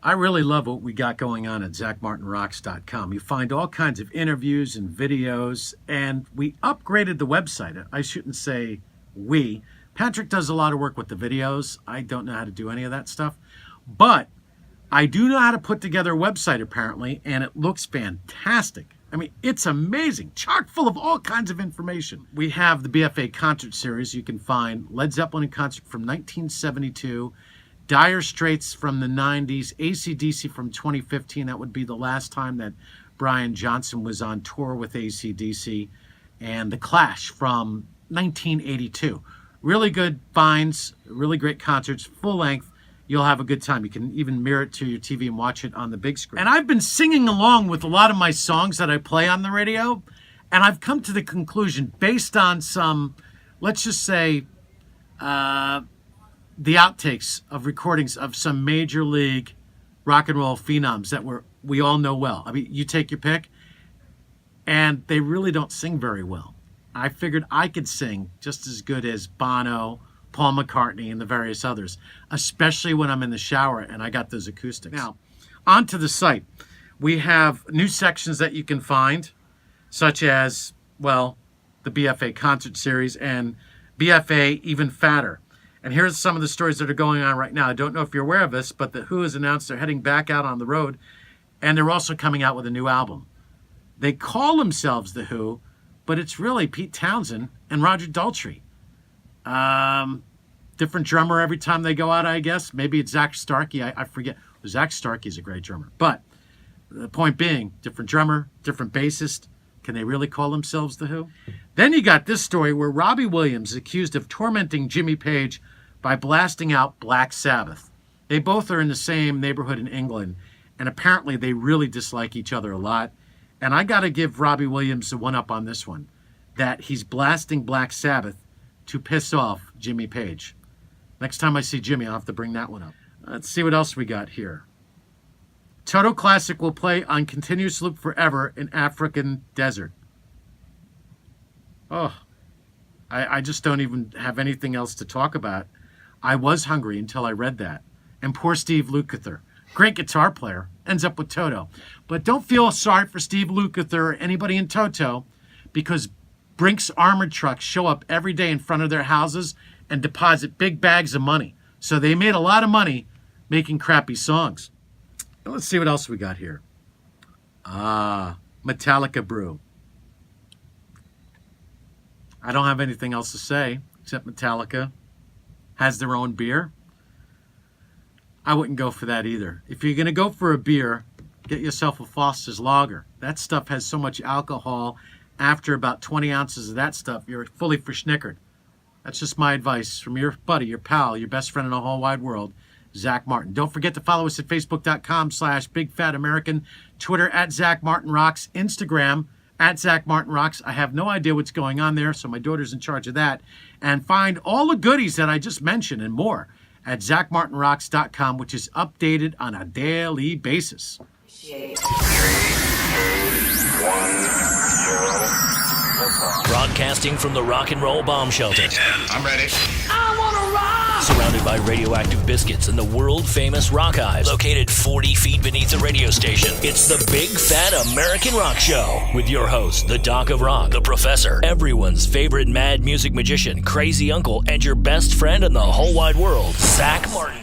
I really love what we got going on at ZachMartinRocks.com. You find all kinds of interviews and videos, and we upgraded the website. I shouldn't say we. Patrick does a lot of work with the videos. I don't know how to do any of that stuff. But I do know how to put together a website, apparently, and it looks fantastic. I mean, it's amazing, chock full of all kinds of information. We have the BFA concert series. You can find Led Zeppelin in concert from 1972, Dire Straits from the 90s, AC/DC from 2015. That would be the last time that Brian Johnson was on tour with AC/DC, and The Clash from 1982. Really good finds, really great concerts, full length. You'll have a good time. You can even mirror it to your TV and watch it on the big screen. And I've been singing along with a lot of my songs that I play on the radio, and I've come to the conclusion, based on some, let's just say, the outtakes of recordings of some major league rock and roll phenoms that we all know well. I mean, you take your pick, and they really don't sing very well. I figured I could sing just as good as Bono, Paul McCartney, and the various others, especially when I'm in the shower and I got those acoustics. Now, onto the site. We have new sections that you can find, such as, well, the BFA concert series and BFA Even Fatter. And here's some of the stories that are going on right now. I don't know if you're aware of this, but The Who has announced they're heading back out on the road, and they're also coming out with a new album. They call themselves The Who, but it's really Pete Townsend and Roger Daltrey. Different drummer every time they go out, I guess. Maybe it's Zach Starkey. I forget. Zach Starkey's a great drummer. But the point being, different drummer, different bassist. Can they really call themselves The Who? Then you got this story where Robbie Williams is accused of tormenting Jimmy Page by blasting out Black Sabbath. They both are in the same neighborhood in England, and apparently they really dislike each other a lot. And I got to give Robbie Williams the one-up on this one, that he's blasting Black Sabbath to piss off Jimmy Page. Next time I see Jimmy, I'll have to bring that one up. Let's see what else we got here. Toto Classic will play on continuous loop forever in African desert. Oh, I just don't even have anything else to talk about. I was hungry until I read that. And poor Steve Lukather, great guitar player, ends up with Toto. But don't feel sorry for Steve Lukather or anybody in Toto, because Brinks armored trucks show up every day in front of their houses and deposit big bags of money. So they made a lot of money making crappy songs. Let's see what else we got here. Metallica Brew. I don't have anything else to say except Metallica has their own beer. I wouldn't go for that either. If you're going to go for a beer, get yourself a Foster's Lager. That stuff has so much alcohol. After about 20 ounces of that stuff, you're fully verschnickered. That's just my advice from your buddy, your pal, your best friend in the whole wide world, Zach Martin. Don't forget to follow us at Facebook.com/BigFatAmerican, Twitter at ZachMartinRocks, Instagram at ZachMartinRocks. I have no idea what's going on there, so my daughter's in charge of that. And find all the goodies that I just mentioned and more at ZachMartinRocks.com, which is updated on a daily basis. 3, 2, 1. Broadcasting from the Rock and Roll Bomb Shelter. I'm ready. I wanna rock! Surrounded by radioactive biscuits and the world-famous Rock Hives, located 40 feet beneath the radio station. It's the Big Fat American Rock Show with your host, the Doc of Rock, the Professor, everyone's favorite mad music magician, crazy uncle, and your best friend in the whole wide world, Zach Martin.